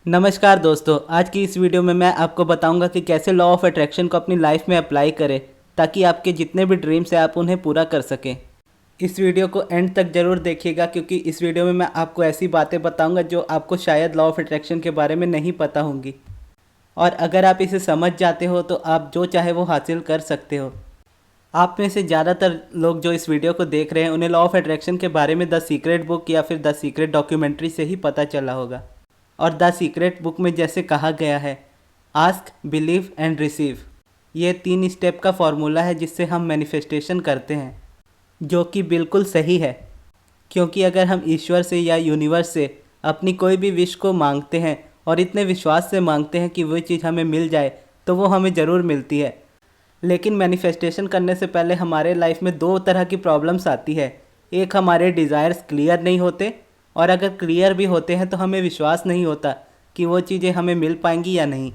नमस्कार दोस्तों, आज की इस वीडियो में मैं आपको बताऊंगा कि कैसे लॉ ऑफ अट्रैक्शन को अपनी लाइफ में अप्लाई करें ताकि आपके जितने भी ड्रीम्स हैं आप उन्हें पूरा कर सकें। इस वीडियो को एंड तक ज़रूर देखिएगा क्योंकि इस वीडियो में मैं आपको ऐसी बातें बताऊंगा जो आपको शायद लॉ ऑफ अट्रैक्शन के बारे में नहीं पता होंगी, और अगर आप इसे समझ जाते हो तो आप जो चाहे वो हासिल कर सकते हो। आप में से ज़्यादातर लोग जो इस वीडियो को देख रहे हैं उन्हें लॉ ऑफ अट्रैक्शन के बारे में द सीक्रेट बुक या फिर द सीक्रेट डॉक्यूमेंट्री से ही पता चला होगा। और द सीक्रेट बुक में जैसे कहा गया है, आस्क, बिलीव एंड रिसीव, ये 3 स्टेप का फॉर्मूला है जिससे हम मैनिफेस्टेशन करते हैं, जो कि बिल्कुल सही है। क्योंकि अगर हम ईश्वर से या यूनिवर्स से अपनी कोई भी विश को मांगते हैं और इतने विश्वास से मांगते हैं कि वो चीज़ हमें मिल जाए तो वो हमें ज़रूर मिलती है। लेकिन मैनिफेस्टेशन करने से पहले हमारे लाइफ में 2 तरह की प्रॉब्लम्स आती है। एक, हमारे डिज़ायर्स क्लियर नहीं होते, और अगर क्लियर भी होते हैं तो हमें विश्वास नहीं होता कि वो चीज़ें हमें मिल पाएंगी या नहीं।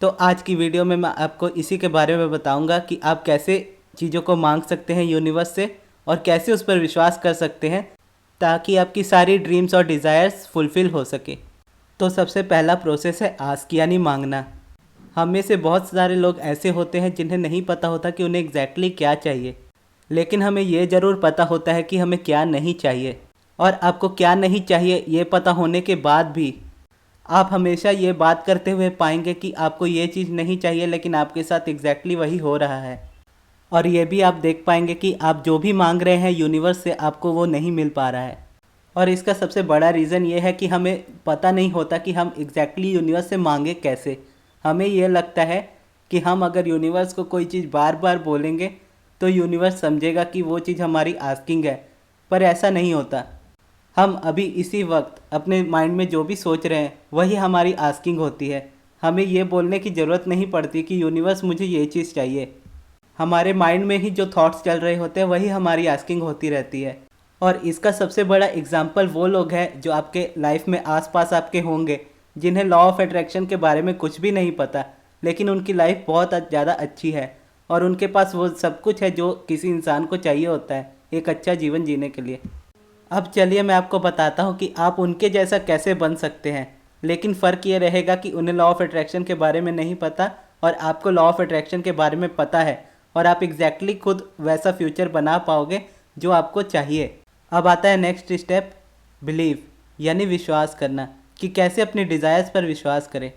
तो आज की वीडियो में मैं आपको इसी के बारे में बताऊंगा कि आप कैसे चीज़ों को मांग सकते हैं यूनिवर्स से और कैसे उस पर विश्वास कर सकते हैं ताकि आपकी सारी ड्रीम्स और डिज़ायर्स फुलफ़िल हो सके। तो सबसे पहला प्रोसेस है आस्क, यानी मांगना। हम में से बहुत सारे लोग ऐसे होते हैं जिन्हें नहीं पता होता कि उन्हें एग्जैक्टली क्या चाहिए, लेकिन हमें ये ज़रूर पता होता है कि हमें क्या नहीं चाहिए। और आपको क्या नहीं चाहिए ये पता होने के बाद भी आप हमेशा ये बात करते हुए पाएंगे कि आपको ये चीज़ नहीं चाहिए, लेकिन आपके साथ एग्जैक्टली वही हो रहा है। और ये भी आप देख पाएंगे कि आप जो भी मांग रहे हैं यूनिवर्स से, आपको वो नहीं मिल पा रहा है। और इसका सबसे बड़ा रीज़न ये है कि हमें पता नहीं होता कि हम एग्जैक्टली यूनिवर्स से मांगे कैसे। हमें ये लगता है कि हम अगर यूनिवर्स को कोई चीज़ बार बार बोलेंगे तो यूनिवर्स समझेगा कि वो चीज़ हमारी आस्किंग है, पर ऐसा नहीं होता। हम अभी इसी वक्त अपने माइंड में जो भी सोच रहे हैं वही हमारी आस्किंग होती है। हमें ये बोलने की ज़रूरत नहीं पड़ती कि यूनिवर्स मुझे ये चीज़ चाहिए। हमारे माइंड में ही जो थॉट्स चल रहे होते हैं वही हमारी आस्किंग होती रहती है। और इसका सबसे बड़ा एग्जाम्पल वो लोग हैं जो आपके लाइफ में आसपास आपके होंगे, जिन्हें लॉ ऑफ अट्रैक्शन के बारे में कुछ भी नहीं पता, लेकिन उनकी लाइफ बहुत ज़्यादा अच्छी है और उनके पास वो सब कुछ है जो किसी इंसान को चाहिए होता है एक अच्छा जीवन जीने के लिए। अब चलिए मैं आपको बताता हूँ कि आप उनके जैसा कैसे बन सकते हैं। लेकिन फ़र्क ये रहेगा कि उन्हें लॉ ऑफ अट्रैक्शन के बारे में नहीं पता और आपको लॉ ऑफ अट्रैक्शन के बारे में पता है, और आप एग्जैक्टली खुद वैसा फ्यूचर बना पाओगे जो आपको चाहिए। अब आता है नेक्स्ट स्टेप, बिलीव, यानी विश्वास करना, कि कैसे अपने डिज़ायर्स पर विश्वास करें।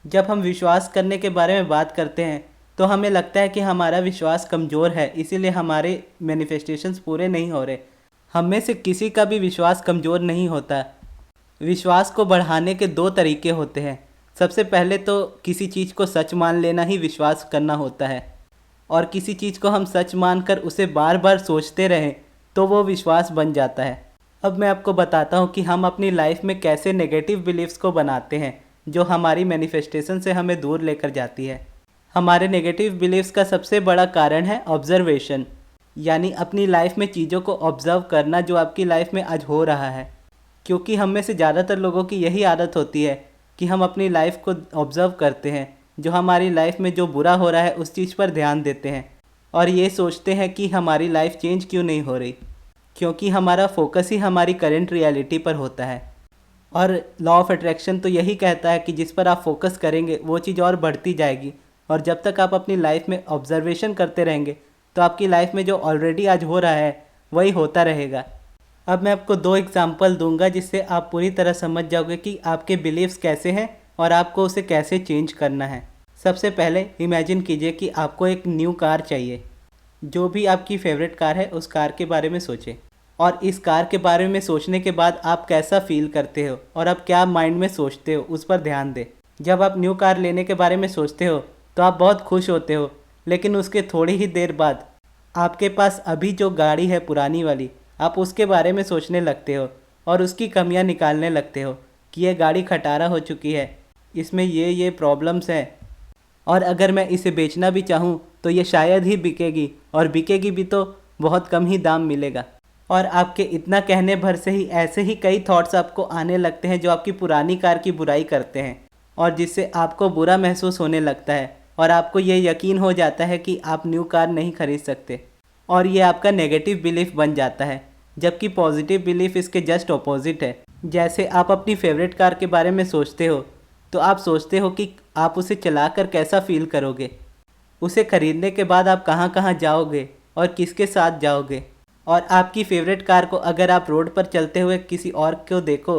जब हम विश्वास करने के बारे में बात करते हैं तो हमें लगता है कि हमारा विश्वास कमज़ोर है, इसीलिए हमारे मैनिफेस्टेशंस पूरे नहीं हो रहे। हम में से किसी का भी विश्वास कमज़ोर नहीं होता। विश्वास को बढ़ाने के 2 तरीके होते हैं। सबसे पहले तो किसी चीज़ को सच मान लेना ही विश्वास करना होता है, और किसी चीज़ को हम सच मानकर उसे बार बार सोचते रहें तो वो विश्वास बन जाता है। अब मैं आपको बताता हूँ कि हम अपनी लाइफ में कैसे नेगेटिव बिलीव्स को बनाते हैं जो हमारी मैनिफेस्टेशन से हमें दूर लेकर जाती है। हमारे नेगेटिव बिलीव्स का सबसे बड़ा कारण है ऑब्जर्वेशन, यानी अपनी लाइफ में चीज़ों को ऑब्ज़र्व करना जो आपकी लाइफ में आज हो रहा है। क्योंकि हम में से ज़्यादातर लोगों की यही आदत होती है कि हम अपनी लाइफ को ऑब्ज़र्व करते हैं, जो हमारी लाइफ में जो बुरा हो रहा है उस चीज़ पर ध्यान देते हैं और ये सोचते हैं कि हमारी लाइफ चेंज क्यों नहीं हो रही, क्योंकि हमारा फोकस ही हमारी करंट रियलिटी पर होता है। और लॉ ऑफ अट्रैक्शन तो यही कहता है कि जिस पर आप फोकस करेंगे वो चीज़ और बढ़ती जाएगी, और जब तक आप अपनी लाइफ में ऑब्जर्वेशन करते रहेंगे तो आपकी लाइफ में जो ऑलरेडी आज हो रहा है वही होता रहेगा। अब मैं आपको 2 एग्जांपल दूंगा जिससे आप पूरी तरह समझ जाओगे कि आपके बिलीव्स कैसे हैं और आपको उसे कैसे चेंज करना है। सबसे पहले इमेजिन कीजिए कि आपको एक न्यू कार चाहिए। जो भी आपकी फेवरेट कार है उस कार के बारे में सोचें, और इस कार के बारे में सोचने के बाद आप कैसा फील करते हो और आप क्या माइंड में सोचते हो उस पर ध्यान दें। जब आप न्यू कार लेने के बारे में सोचते हो तो आप बहुत खुश होते हो, लेकिन उसके थोड़ी ही देर बाद आपके पास अभी जो गाड़ी है पुरानी वाली, आप उसके बारे में सोचने लगते हो और उसकी कमियां निकालने लगते हो कि ये गाड़ी खटारा हो चुकी है, इसमें ये प्रॉब्लम्स हैं, और अगर मैं इसे बेचना भी चाहूँ तो ये शायद ही बिकेगी, और बिकेगी भी तो बहुत कम ही दाम मिलेगा। और आपके इतना कहने भर से ही ऐसे ही कई थॉट्स आपको आने लगते हैं जो आपकी पुरानी कार की बुराई करते हैं, और जिससे आपको बुरा महसूस होने लगता है और आपको ये यकीन हो जाता है कि आप न्यू कार नहीं खरीद सकते, और ये आपका नेगेटिव बिलीफ बन जाता है। जबकि पॉजिटिव बिलीफ इसके जस्ट ऑपोजिट है। जैसे आप अपनी फेवरेट कार के बारे में सोचते हो तो आप सोचते हो कि आप उसे चलाकर कैसा फील करोगे, उसे खरीदने के बाद आप कहाँ कहाँ जाओगे और किसके साथ जाओगे। और आपकी फेवरेट कार को अगर आप रोड पर चलते हुए किसी और को देखो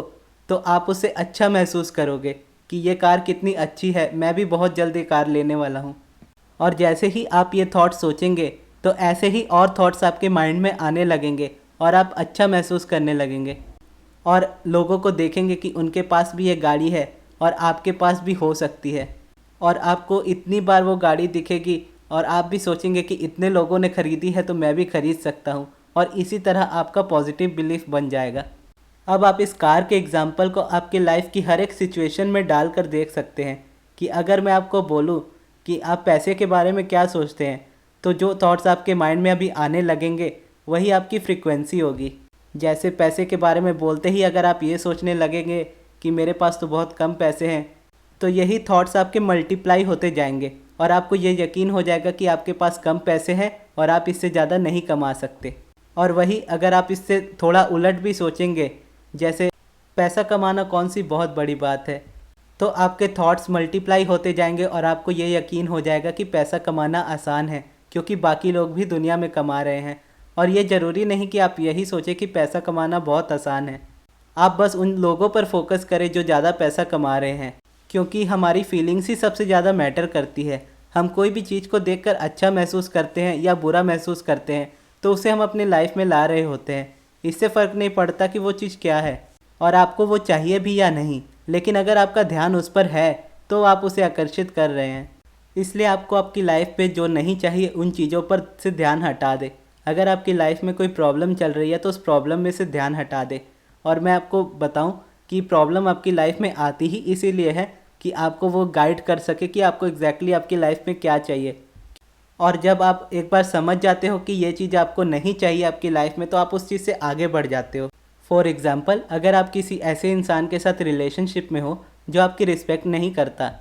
तो आप उसे अच्छा महसूस करोगे कि ये कार कितनी अच्छी है, मैं भी बहुत जल्द ये कार लेने वाला हूँ। और जैसे ही आप ये थॉट सोचेंगे तो ऐसे ही और थॉट्स आपके माइंड में आने लगेंगे और आप अच्छा महसूस करने लगेंगे और लोगों को देखेंगे कि उनके पास भी ये गाड़ी है और आपके पास भी हो सकती है। और आपको इतनी बार वो गाड़ी दिखेगी और आप भी सोचेंगे कि इतने लोगों ने ख़रीदी है तो मैं भी ख़रीद सकता हूँ, और इसी तरह आपका पॉजिटिव बिलीफ बन जाएगा। अब आप इस कार के एग्ज़ाम्पल को आपके लाइफ की हर एक सिचुएशन में डाल कर देख सकते हैं कि अगर मैं आपको बोलूँ कि आप पैसे के बारे में क्या सोचते हैं, तो जो थॉट्स आपके माइंड में अभी आने लगेंगे वही आपकी फ्रीक्वेंसी होगी। जैसे पैसे के बारे में बोलते ही अगर आप ये सोचने लगेंगे कि मेरे पास तो बहुत कम पैसे हैं, तो यही थॉट्स आपके मल्टीप्लाई होते जाएंगे और आपको ये यकीन हो जाएगा कि आपके पास कम पैसे हैं और आप इससे ज़्यादा नहीं कमा सकते। और वही अगर आप इससे थोड़ा उलट भी सोचेंगे, जैसे पैसा कमाना कौन सी बहुत बड़ी बात है, तो आपके थॉट्स मल्टीप्लाई होते जाएंगे और आपको ये यकीन हो जाएगा कि पैसा कमाना आसान है क्योंकि बाकी लोग भी दुनिया में कमा रहे हैं। और ये ज़रूरी नहीं कि आप यही सोचें कि पैसा कमाना बहुत आसान है, आप बस उन लोगों पर फोकस करें जो ज़्यादा पैसा कमा रहे हैं, क्योंकि हमारी फीलिंग्स ही सबसे ज़्यादा मैटर करती है। हम कोई भी चीज़ को देखकर अच्छा महसूस करते हैं या बुरा महसूस करते हैं तो उसे हम अपनी लाइफ में ला रहे होते हैं। इससे फ़र्क नहीं पड़ता कि वो चीज़ क्या है और आपको वो चाहिए भी या नहीं, लेकिन अगर आपका ध्यान उस पर है तो आप उसे आकर्षित कर रहे हैं। इसलिए आपको आपकी लाइफ पे जो नहीं चाहिए उन चीज़ों पर से ध्यान हटा दे। अगर आपकी लाइफ में कोई प्रॉब्लम चल रही है तो उस प्रॉब्लम में से ध्यान हटा दे। और मैं आपको बताऊं कि प्रॉब्लम आपकी लाइफ में आती ही इसीलिए है कि आपको वो गाइड कर सके कि आपको एग्जैक्टली आपकी लाइफ में क्या चाहिए। और जब आप एक बार समझ जाते हो कि ये चीज़ आपको नहीं चाहिए आपकी लाइफ में, तो आप उस चीज़ से आगे बढ़ जाते हो। फॉर एग्ज़ाम्पल, अगर आप किसी ऐसे इंसान के साथ रिलेशनशिप में हो जो आपकी रिस्पेक्ट नहीं करता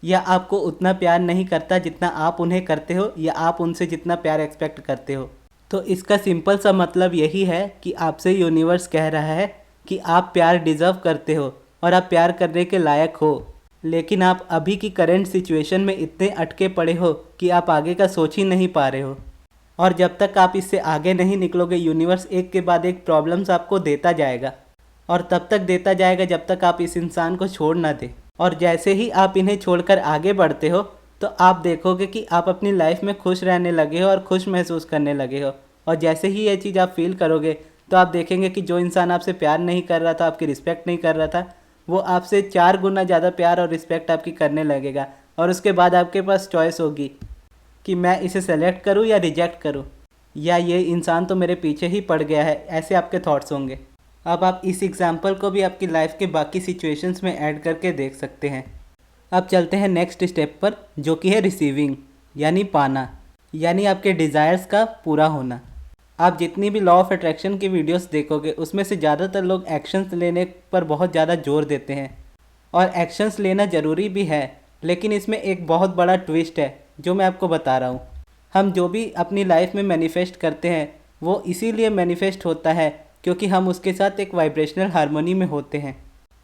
या आपको उतना प्यार नहीं करता जितना आप उन्हें करते हो या आप उनसे जितना प्यार एक्सपेक्ट करते हो, तो इसका सिंपल सा मतलब यही है कि आपसे यूनिवर्स कह रहा है कि आप प्यार डिज़र्व करते हो और आप प्यार करने के लायक हो। लेकिन आप अभी की करंट सिचुएशन में इतने अटके पड़े हो कि आप आगे का सोच ही नहीं पा रहे हो। और जब तक आप इससे आगे नहीं निकलोगे, यूनिवर्स एक के बाद एक प्रॉब्लम्स आपको देता जाएगा और तब तक देता जाएगा जब तक आप इस इंसान को छोड़ ना दें। और जैसे ही आप इन्हें छोड़कर आगे बढ़ते हो तो आप देखोगे कि आप अपनी लाइफ में खुश रहने लगे हो और खुश महसूस करने लगे हो। और जैसे ही ये चीज़ आप फील करोगे तो आप देखेंगे कि जो इंसान आपसे प्यार नहीं कर रहा था, आपकी रिस्पेक्ट नहीं कर रहा था, वो आपसे 4 गुना ज़्यादा प्यार और रिस्पेक्ट आपकी करने लगेगा। और उसके बाद आपके पास चॉइस होगी कि मैं इसे सेलेक्ट करूं या रिजेक्ट करूं, या ये इंसान तो मेरे पीछे ही पड़ गया है, ऐसे आपके थॉट्स होंगे। अब आप इस एग्जांपल को भी आपकी लाइफ के बाकी सिचुएशंस में ऐड करके देख सकते हैं। अब चलते हैं नेक्स्ट स्टेप पर, जो कि है रिसीविंग, यानी पाना, यानी आपके डिज़ायर्स का पूरा होना। आप जितनी भी लॉ ऑफ अट्रैक्शन की वीडियोस देखोगे उसमें से ज़्यादातर लोग एक्शंस लेने पर बहुत ज़्यादा जोर देते हैं, और एक्शंस लेना ज़रूरी भी है, लेकिन इसमें एक बहुत बड़ा ट्विस्ट है जो मैं आपको बता रहा हूँ। हम जो भी अपनी लाइफ में मैनिफेस्ट करते हैं वो इसीलिए मैनिफेस्ट होता है क्योंकि हम उसके साथ एक वाइब्रेशनल हार्मोनी में होते हैं।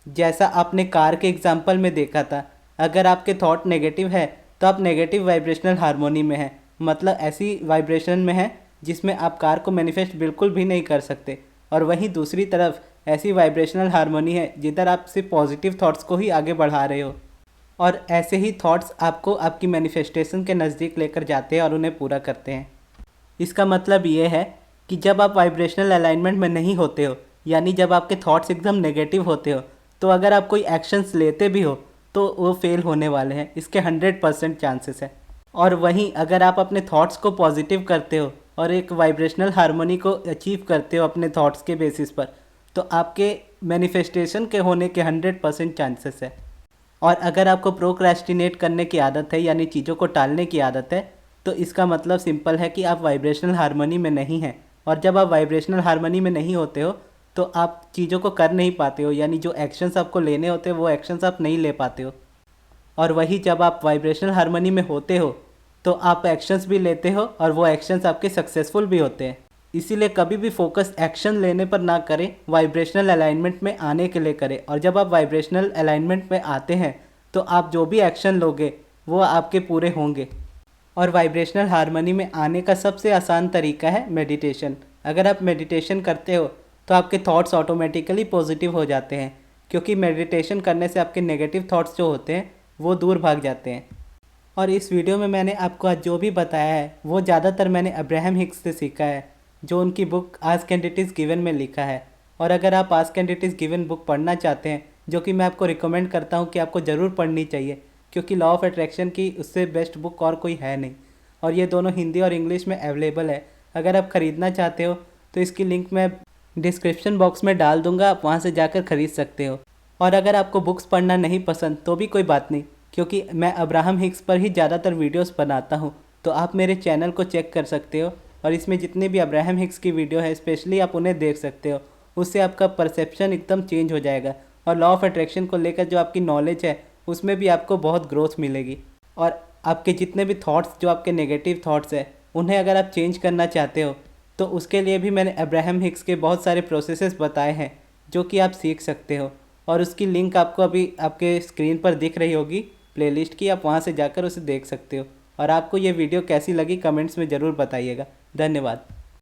जैसा आपने कार के एग्जाम्पल में देखा था, अगर आपके थॉट नेगेटिव है तो आप नेगेटिव वाइब्रेशनल हार्मोनी में हैं, मतलब ऐसी वाइब्रेशन में है जिसमें आप कार को मैनिफेस्ट बिल्कुल भी नहीं कर सकते। और वहीं दूसरी तरफ ऐसी वाइब्रेशनल हार्मोनी है जिधर आप सिर्फ पॉजिटिव थॉट्स को ही आगे बढ़ा रहे हो, और ऐसे ही थॉट्स आपको आपकी मैनिफेस्टेशन के नज़दीक लेकर जाते हैं और उन्हें पूरा करते हैं। इसका मतलब ये है कि जब आप वाइब्रेशनल अलाइनमेंट में नहीं होते हो, यानी जब आपके थॉट्स एकदम नेगेटिव होते हो, तो अगर आप कोई एक्शंस लेते भी हो तो वो फेल होने वाले हैं, इसके 100% चांसेस है। और वहीं अगर आप अपने थॉट्स को पॉजिटिव करते हो और एक वाइब्रेशनल हार्मोनी को अचीव करते हो अपने थॉट्स के बेसिस पर, तो आपके मैनिफेस्टेशन के होने के 100% चांसेस है। और अगर आपको प्रोक्रेस्टिनेट करने की आदत है, यानी चीज़ों को टालने की आदत है, तो इसका मतलब सिंपल है कि आप वाइब्रेशनल हार्मनी में नहीं हैं। और जब आप वाइब्रेशनल हार्मनी में नहीं होते हो तो आप चीज़ों को कर नहीं पाते हो, यानी जो एक्शंस आपको लेने होते हैं वो एक्शंस आप नहीं ले पाते हो। और वही जब आप वाइब्रेशनल हार्मनी में होते हो तो आप एक्शंस भी लेते हो और वो एक्शंस आपके सक्सेसफुल भी होते हैं। इसीलिए कभी भी फोकस एक्शन लेने पर ना करें, वाइब्रेशनल अलाइनमेंट में आने के लिए करें। और जब आप वाइब्रेशनल अलाइनमेंट में आते हैं तो आप जो भी एक्शन लोगे वो आपके पूरे होंगे। और वाइब्रेशनल हार्मनी में आने का सबसे आसान तरीका है मेडिटेशन। अगर आप मेडिटेशन करते हो तो आपके थॉट्स ऑटोमेटिकली पॉजिटिव हो जाते हैं, क्योंकि मेडिटेशन करने से आपके नेगेटिव थॉट्स जो होते हैं वो दूर भाग जाते हैं। और इस वीडियो में मैंने आपको आज जो भी बताया है वो ज़्यादातर मैंने अब्राहम हिक्स से सीखा है, जो उनकी book ask and it is given में लिखा है। और अगर आप ask and it is given book पढ़ना चाहते हैं, जो कि मैं आपको रिकमेंड करता हूँ कि आपको ज़रूर पढ़नी चाहिए, क्योंकि लॉ ऑफ अट्रैक्शन की उससे बेस्ट बुक और कोई है नहीं। और ये दोनों हिंदी और इंग्लिश में अवेलेबल है। अगर आप ख़रीदना चाहते हो तो इसकी लिंक मैं डिस्क्रिप्शन बॉक्स में डाल दूंगा, आप वहाँ से जाकर ख़रीद सकते हो। और अगर आपको बुक्स पढ़ना नहीं पसंद तो भी कोई बात नहीं, क्योंकि मैं अब्राहम हिक्स पर ही ज़्यादातर वीडियोस बनाता हूँ, तो आप मेरे चैनल को चेक कर सकते हो और इसमें जितने भी अब्राहम हिक्स की वीडियो है स्पेशली आप उन्हें देख सकते हो। उससे आपका परसेप्शन एकदम चेंज हो जाएगा और लॉ ऑफ अट्रैक्शन को लेकर जो आपकी नॉलेज है उसमें भी आपको बहुत ग्रोथ मिलेगी। और आपके जितने भी थॉट्स जो आपके नेगेटिव थॉट्स हैं उन्हें अगर आप चेंज करना चाहते हो तो उसके लिए भी मैंने अब्राहम हिक्स के बहुत सारे प्रोसेसेस बताए हैं जो कि आप सीख सकते हो। और उसकी लिंक आपको अभी आपके स्क्रीन पर दिख रही होगी प्लेलिस्ट की, आप वहाँ से जाकर उसे देख सकते हो। और आपको ये वीडियो कैसी लगी कमेंट्स में ज़रूर बताइएगा। धन्यवाद।